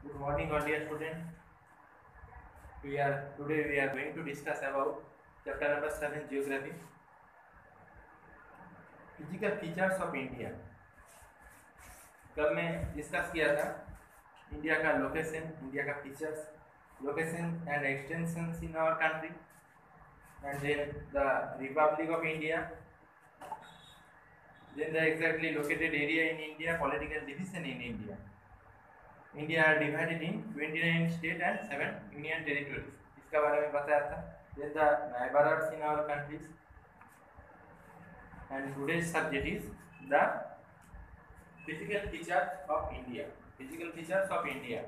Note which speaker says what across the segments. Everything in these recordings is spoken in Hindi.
Speaker 1: Good morning, all dear students. Today we are going to discuss about chapter number 7 Geography. Physical features of India. कल मैं डिस्कस किया था इंडिया का लोकेशन, इंडिया का features, location and extensions in our country, and then the Republic of India, then the exactly located area in India, political division in India. India are divided in 29 state and 7 union territories. इसका बारे में बताया था. Then the neighbors in our countries. And today's subject is the physical features of India. Physical features of India.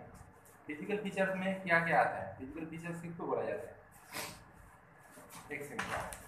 Speaker 1: Physical features में क्या क्या आता है? Physical features किसको बोला जाता है? एक सेकंड.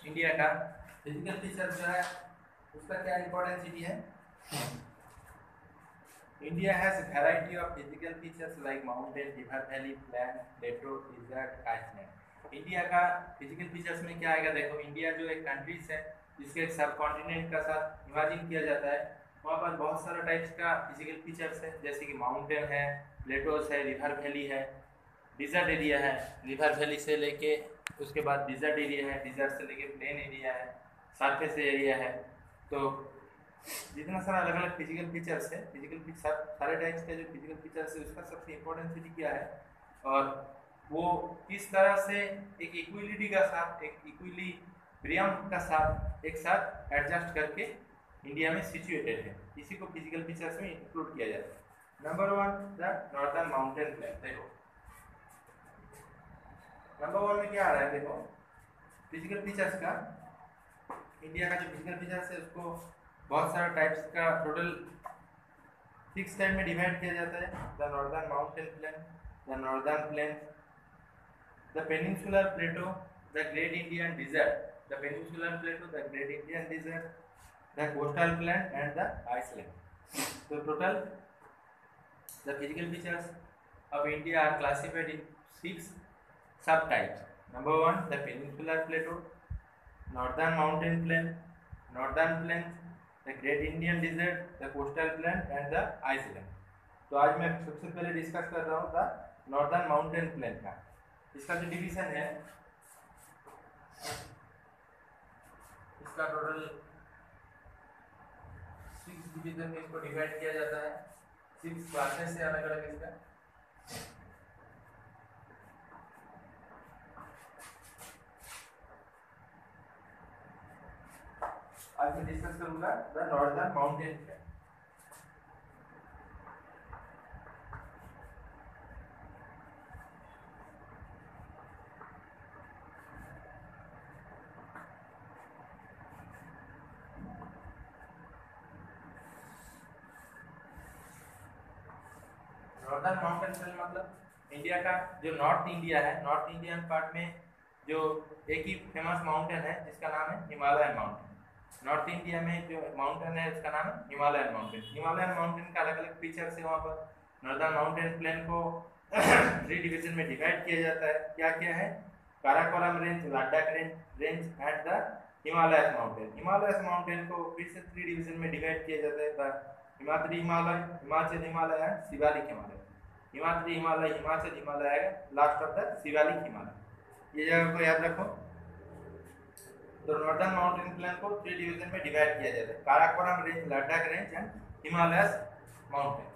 Speaker 1: इंडिया का फिजिकल फीचर जो है उसका क्या इंपॉर्टेंसिटी है? India has variety of physical features like mountain, river valley, plain, plateau, desert, island. India का फिजिकल फीचर्स में क्या आएगा? देखो, इंडिया जो एक कंट्रीज है जिसके एक सब कॉन्टिनेंट का साथ इमेजिन किया जाता है, वहाँ पर बहुत सारा टाइप्स का फिजिकल फीचर्स है, जैसे कि माउंटेन है, प्लेटोस है, रिवर वैली है, डिजर्ट एरिया है, रिवर वैली से लेके उसके बाद डिजर्ट एरिया है, डिजर्ट से लेके प्लेन एरिया है, सरफेस एरिया है. तो जितना सारा अलग अलग फिजिकल फीचर्स है, फिजिकल फीचर सारे टाइप्स के जो फिजिकल फीचर्स है उसका सबसे इम्पोर्टेंसिटी क्या है और वो किस तरह से एक इक्विलिटी का साथ, एक इक्विलिब्रियम का साथ एक साथ एडजस्ट करके इंडिया में सिचुएटेड है, इसी को फिजिकल फीचर्स में इंक्लूड किया जाता है. Number 1 the northern mountain plain. देखो नंबर 1 में क्या आ रहा है? देखो फिजिकल फीचर्स का, इंडिया का जो फिजिकल फीचर्स है उसको बहुत सारा टाइप्स का टोटल 6 टाइप में डिवाइड किया जाता है. The northern mountain plain, the northern plain, the peninsular plateau, the great Indian desert, the peninsular plateau, the great Indian desert, the coastal plain and the island. तो total the physical features of India are classified in 6 subtypes. Number 1 the peninsular plateau, northern mountain plain, northern plains, the great Indian desert, the coastal plain and the iceland. तो आज मैं सबसे पहले डिस्कस कर रहा हूँ द नॉर्दर्न माउंटेन प्लेन का. इसका जो डिवीजन है, इसका टोटल 6 डिवीजन में इसको डिवाइड किया जाता है, 6 क्लासेस से अलग अलग इसका. आज मैं डिस्कस करूंगा the northern mountain plain. Northern mountain plain मतलब इंडिया का जो नॉर्थ इंडिया है, नॉर्थ इंडियन पार्ट में जो एक ही फेमस माउंटेन है जिसका नाम है हिमालयन माउंटेन. नॉर्थ इंडिया में जो माउंटेन है उसका नाम है हिमालयन माउंटेन. हिमालयन माउंटेन का अलग अलग फीचर्स है. वहाँ पर नॉर्दर्न माउंटेन प्लेन को 3 डिवीजन में डिवाइड किया जाता है. क्या क्या है? Karakoram range, Ladakh range and the Himalayas mountain. Himalayas mountain को फिर से 3 डिवीजन में डिवाइड किया जाता है. हिमाद्री हिमालय, हिमाचल हिमालय एंड शिवालिक हिमालय. हिमाद्री हिमालय, हिमाचल हिमालय आएगा last of the Shivalik Himalaya. ये जगह को याद रखो. तो नॉर्दर्न माउंटेन प्लेन को 3 डिवीजन में डिवाइड किया जाता है, Karakoram range, Ladakh range and Himalayas mountain.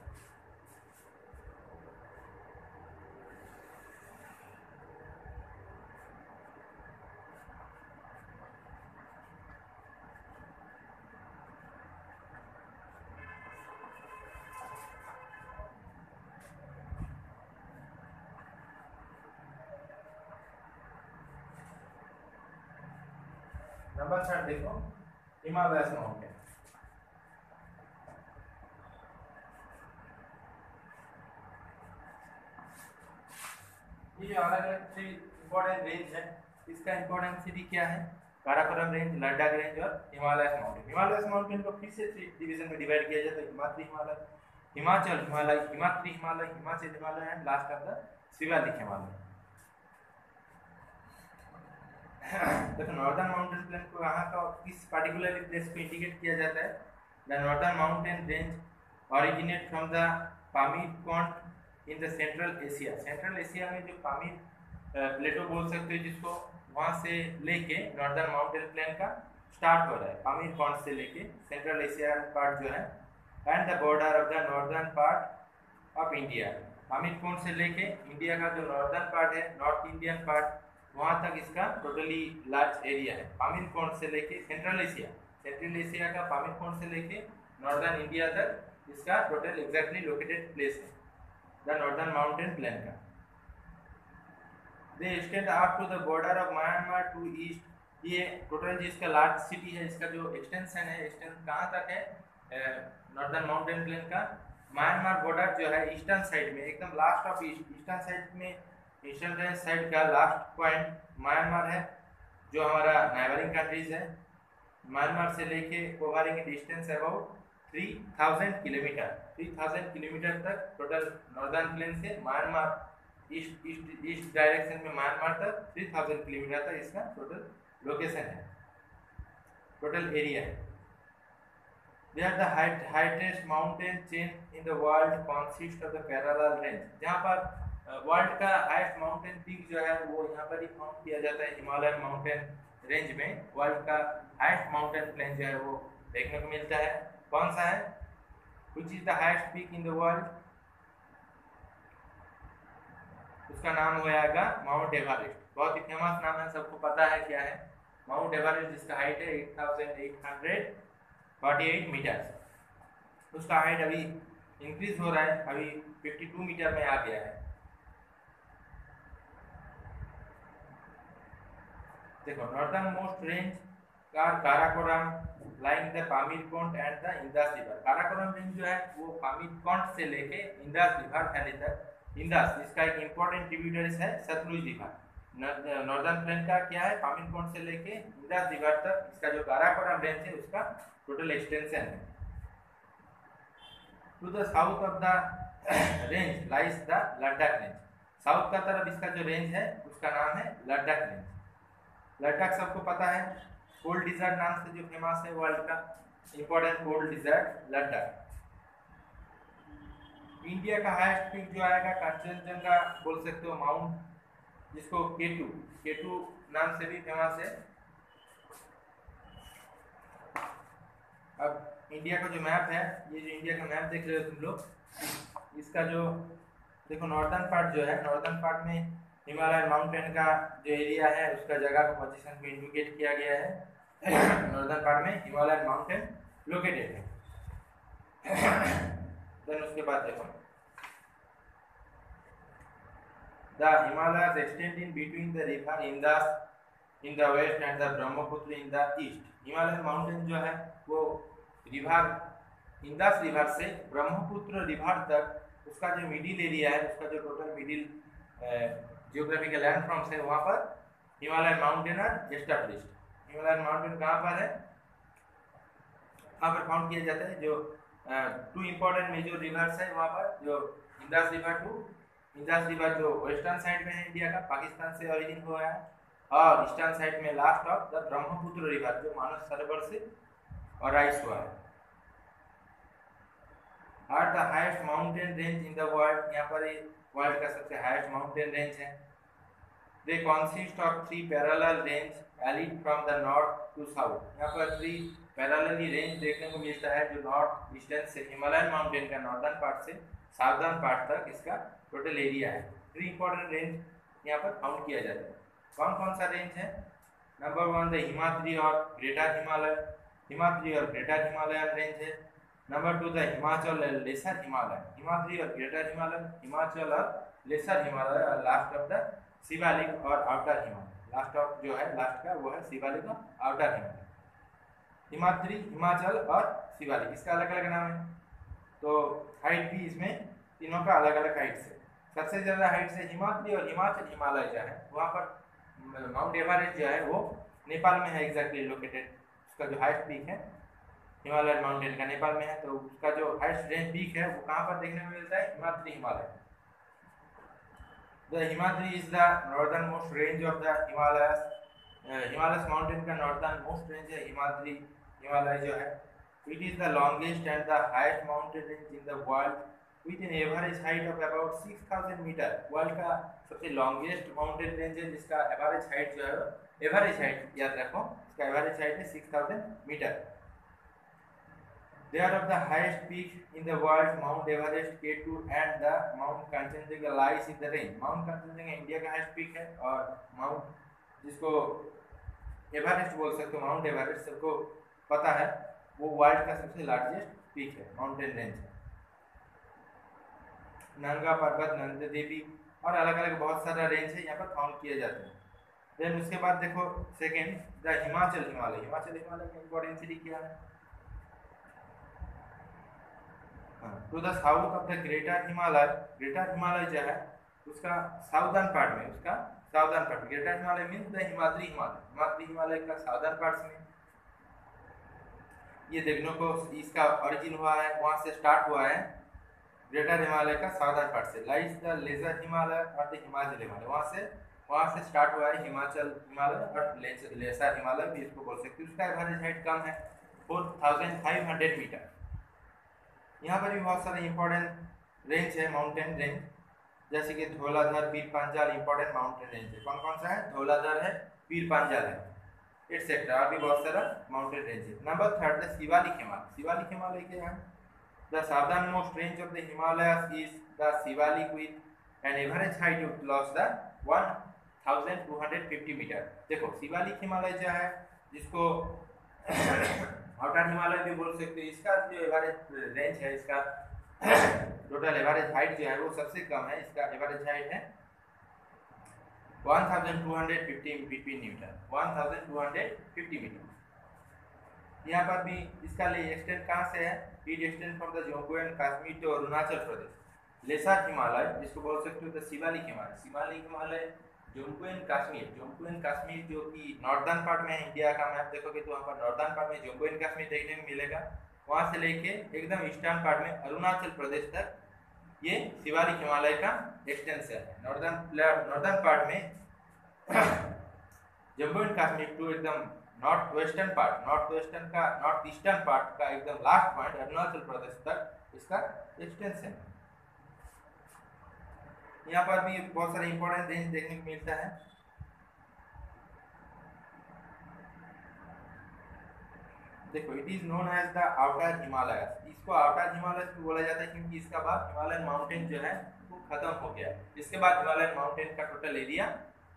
Speaker 1: Number 3 देखो हिमालयस माउंटेन. ये जो अलग अलग 3 इंपॉर्टेंट रेंज है, इसका इंपॉर्टेंट सिटी क्या है? काराकोरम रेंज, लद्दाख रेंज और हिमालयस माउंटेन। हिमालयस माउंटेन को फिर से 3 डिवीजन में डिवाइड किया जाता है, Himadri Himalaya, Himachal Himalaya, Himadri Himalaya, Himachal Himalaya and last of the Shivalik Himalaya. देखो नॉर्दर्न माउंटेन प्लेन को यहाँ का किस पार्टिकुलर प्लेस को इंडिकेट किया जाता है? The northern mountain range originate from the Pamir can't in the central Asia. Central Asia में जो पामीर प्लेटो बोल सकते हो जिसको, वहाँ से लेके नॉर्दर्न माउंटेन प्लेन का स्टार्ट हो रहा है, पामीर कॉन्ट से लेके सेंट्रल एशिया पार्ट जो है, and the border of the northern part of India. Pamir can't say लेके इंडिया का जो नॉर्दर्न पार्ट है, नॉर्थ इंडियन पार्ट, वहाँ तक इसका टोटली लार्ज एरिया है। पामीर कॉन्ट से लेके सेंट्रल एशिया का पामीर कॉन्ट से लेके नॉर्दर्न इंडिया तक इसका टोटल एग्जैक्टली लोकेटेड प्लेस है द नॉर्दर्न माउंटेन प्लेन का। They extend up to the border of Myanmar to east. ये टोटल जिसका लार्ज सिटी है, इसका जो एक्सटेंशन है, एक्सटेंशन कहाँ तक है नॉर्दर्न माउंटेन प्लेन का? म्यांमार बॉर्डर जो है ईस्टर्न साइड में, एकदम लास्ट ऑफ ईस्टर्न साइड में, ईस्टर्न साइड का लास्ट पॉइंट म्यांमार है, जो हमारा नाइबरिंग कंट्रीज है। म्यांमार से लेके covering distance about 3000 kilometre, 3000 kilometre तक टोटल नॉर्दर्न प्लेन से म्यांमार ईस्ट डायरेक्शन में म्यांमार तक 3000 किलोमीटर तक इसका टोटल लोकेशन है, टोटल एरिया है। They are the highest mountain chain in the world consist of the parallel range। जहाँ पर वर्ल्ड का हाईएस्ट माउंटेन पीक जो है वो यहाँ पर ही काउंट किया जाता है, हिमालयन माउंटेन रेंज में वर्ल्ड का हाईएस्ट माउंटेन प्लेन जो है वो देखने को मिलता है। कौन सा है? Which is the highest peak in the world? उसका नाम हो जाएगा माउंट एवरेस्ट। बहुत ही फेमस नाम है, सबको पता है क्या है माउंट एवरेस्ट, जिसका हाइट है 8848 मीटर। उसका हाइट अभी इंक्रीज हो रहा है, अभी 52 मीटर में आ गया है। देखो नॉर्दर्न मोस्ट रेंज का Karakoram lying the Pamir can't and the Indus river. Karakoram range जो है वो पामीर कॉन्ट से लेके इंदस रिवर वैली तक, इंदस इसका एक इंपॉर्टेंट ट्रिब्यूटरीज है सतलुज रिवर। नॉर्दर्न प्लेन का क्या है? पामीर कॉन्ट से लेके इंदस रिवर तक इसका जो काराकोरम रेंज है उसका टोटल एक्सटेंशन है। To the south of the range lies the Ladakh range. South का तरफ इसका जो रेंज है उसका नाम है लद्दाख रेंज। लद्दाख सबको पता है, कोल्ड डिजर्ट नाम से जो फेमस है वर्ल्ड का important cold desert Ladakh. India का हाईएस्ट पीक जो आएगा कंचनजंगा बोल सकते हो, माउंट जिसको केटू नाम से भी फेमस है। अब इंडिया का जो मैप है, ये जो इंडिया का मैप देख रहे हो तुम लोग, इसका जो देखो नॉर्दर्न पार्ट जो है, नॉर्दर्न पार्ट में हिमालयन माउंटेन का जो एरिया है उसका जगह को पोजीशन को इंडिकेट किया गया है। नॉर्दर्न पार्ट में हिमालयन माउंटेन लोकेटेड है। देन उसके बाद देखो the Himalayas extend in between the river Indus in the west and the Brahmaputra in the east. Himalayan mountain जो है वो रिवर इंदस रिवर से ब्रह्मपुत्र रिवर तक उसका जो मिडिल एरिया है, उसका जो total middle geographical land forms है, वहाँ पर Himalayan mountain are established. Himalayan mountain कहाँ पर है? कहाँ पर फाउंड किया जाता है? जो 2 इंपॉर्टेंट मेजर रिवर्स है वहाँ पर, जो इंदस रिवर जो वेस्टर्न साइड में है इंडिया का, पाकिस्तान से ओरिजिन हुआ है, और ईस्टर्न साइड में last of the Brahmaputra river जो मानस सरोवर से राइज हुआ है। Are the highest mountain range in the world. यहाँ पर वर्ल्ड का सबसे हाईएस्ट माउंटेन रेंज है। They consist of 3 parallel range valid from the north to south. यहाँ पर 3 पैरेलली रेंज देखने को मिलता है जो नॉर्थ ईस्टर्न से हिमालयन माउंटेन का नॉर्दर्न पार्ट से साउदर्न पार्ट तक इसका टोटल एरिया है। 3 इंपॉर्टेंट रेंज यहाँ पर काउंट किया जाता है। कौन कौन सा रेंज है? नंबर 1 द हिमाद्री और ग्रेटर हिमालय, हिमाद्री और ग्रेटर हिमालयन रेंज है। नंबर 2 द हिमाचल और लेसर हिमालय, हिमाद्री और ग्रेटर हिमालय, हिमाचल और लेसर हिमालय, और लास्ट ऑफ द शिवालिक और आउटर हिमालय। लास्ट ऑफ जो है लास्ट का वो है शिवालिक और आउटर हिमालय। हिमाद्री, हिमाचल और शिवालिक इसका अलग अलग नाम है, तो हाइट भी इसमें तीनों का अलग अलग हाइट से। सबसे ज़्यादा हाइट से हिमाद्री और हिमाचल हिमालय जो है वहाँ पर माउंट एवरेस्ट जो है वो नेपाल में है एग्जैक्टली लोकेटेड। उसका जो हाइस्ट पीक है हिमालयन माउंटेन का नेपाल में है, तो उसका जो हाइस्ट रेंज पीक है वो कहाँ पर देखने को मिलता है? Himadri Himalaya. The Himadri is the northern most range of the Himalayas. Himalayas mountain का नॉर्दर्न मोस्ट रेंज है हिमाद्री हिमालय जो है। It is the longest and the highest mountain range in the world with an average height of about 6000 metre. World का सबसे लॉन्गेस्ट माउंटेन रेंज है जिसका एवरेज हाइट जो है, एवरेज हाइट याद रखो, इसका एवरेज हाइट है 6000 metre. They are of the highest peak in the world, Mount Everest, K2 and the Mount Kanchenjunga lies in the range. Mount Kanchenjunga India का हाईएस्ट पीक है और माउंट जिसको एवरेस्ट बोल सकते हो, माउंट एवरेस्ट सबको पता है, वो वर्ल्ड का सबसे लार्जेस्ट पीक है, माउंटेन रेंज है। नंगा पर्वत, नंदा देवी और अलग अलग बहुत सारा रेंज है यहाँ पर काउंट किए जाते हैं। देन उसके बाद देखो सेकेंड द हिमाचल हिमालय। हिमाचल हिमालय की इंपॉर्टेंट सिटी क्या है? To the south of the greater Himalaya. Greater Himalaya जो है उसका साउदर्न पार्ट में, उसका southern part, greater Himalaya means the Himadri Himalaya. Himadri Himalaya का साउदर्न पार्ट में ये देखने को इसका ओरिजिन हुआ है, वहाँ से स्टार्ट हुआ है ग्रेटर हिमालय का साउदर्न पार्ट से। लाइज द लेजर हिमालय और द हिमाचल हिमालय, वहाँ से स्टार्ट हुआ है हिमाचल हिमालय और लेसर हिमालय भी इसको बोल सकते हैं। उसका एवरेज हाइट कम है 4500 मीटर। यहाँ पर भी बहुत सारे इंपॉर्टेंट रेंज है, माउंटेन रेंज, जैसे कि धौलाधर, पीर पांजाल इंपॉर्टेंट माउंटेन रेंज है। कौन कौन सा है? धौलाधर है, पीर पांजाल है, एटसेट्रा, और भी बहुत सारा माउंटेन रेंज है। Number third the Shivalik Himalaya. Shivalik Himalaya क्या है? The southern most range of the Himalayas is the Shivalik with an average height of close the 1250 metre. देखो शिवालिक हिमालय जो है, जिसको आउटर हिमालय भी बोल सकते हैं, इसका जो एवरेज रेंज है, इसका टोटल एवरेज हाइट जो है वो सबसे कम है। इसका एवरेज हाइट है 1250 मीटर, 1250 मीटर। यहाँ पर भी इसका ले एक्सटेंड कहाँ से है? It extend from the Jammu and Kashmir to Arunachal Pradesh. Lesser Himalaya जिसको बोल सकते हो द शिवालिक हिमालय। शिवालिक हिमालय जम्मू एंड कश्मीर जो कि नॉर्दर्न पार्ट में है। इंडिया का मैप देखोगे तो वहाँ पर नॉर्दर्न पार्ट में जम्मू एंड कश्मीर देखने को मिलेगा, वहाँ से लेके एकदम ईस्टर्न पार्ट में अरुणाचल प्रदेश तक ये शिवालिक हिमालय का एक्सटेंशन है। नॉर्दर्न पार्ट में जम्मू एंड कश्मीर टू एकदम नॉर्थ ईस्टर्न पार्ट का एकदम लास्ट पॉइंट अरुणाचल प्रदेश तक इसका एक्सटेंशन है। यहाँ पर भी बहुत सारे इंपॉर्टेंट रेंज देखने को मिलता है। देखो it is known as the outer Himalayas. इसको आउटर हिमालयस भी बोला जाता है क्योंकि इसका बाद हिमालयन माउंटेन जो है वो खत्म हो गया। इसके बाद हिमालयन माउंटेन का टोटल एरिया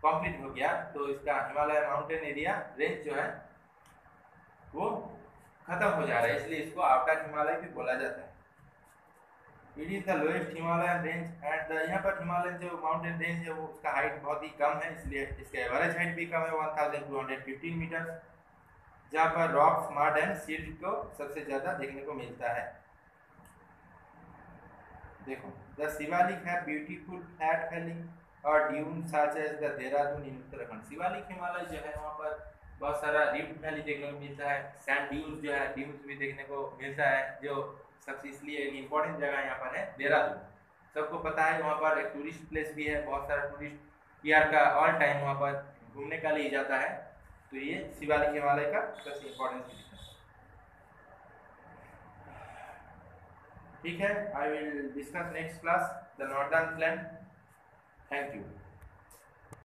Speaker 1: कंप्लीट हो गया, तो इसका हिमालय माउंटेन एरिया रेंज जो है वो खत्म हो जा रहा है, इसलिए इसको आउटर हिमालय भी बोला जाता है। It is the lowest Himalayan range and यहाँ पर हिमालयन जो माउंटेन रेंज है वो उसका हाइट बहुत ही कम है, इसलिए इसका एवरेज हाइट भी कम है 1215 मीटर, जहाँ पर रॉक्स, मड एंड सिल्ट को सबसे ज्यादा देखने को मिलता है। देखो द शिवालिक है ब्यूटीफुल फ्लैट वैली और dune such as the Dehradun in Uttarakhand. Shivalik Himalaya जो है वहाँ पर बहुत सारा रिफ्ट वैली देखने को मिलता है, सैंड ड्यून्स जो है ड्यून्स भी देखने को मिलता है, जो सबसे इसलिए एक इम्पोर्टेंट जगह यहाँ पर है देहरादून। सबको पता है वहाँ पर एक टूरिस्ट प्लेस भी है, बहुत सारा टूरिस्ट ईयर का ऑल टाइम वहाँ पर घूमने का लिए जाता है, तो ये शिवालिक हिमालय का सबसे इम्पोर्टेंट चीज है। ठीक है, I will discuss next class the northern plane. Thank you.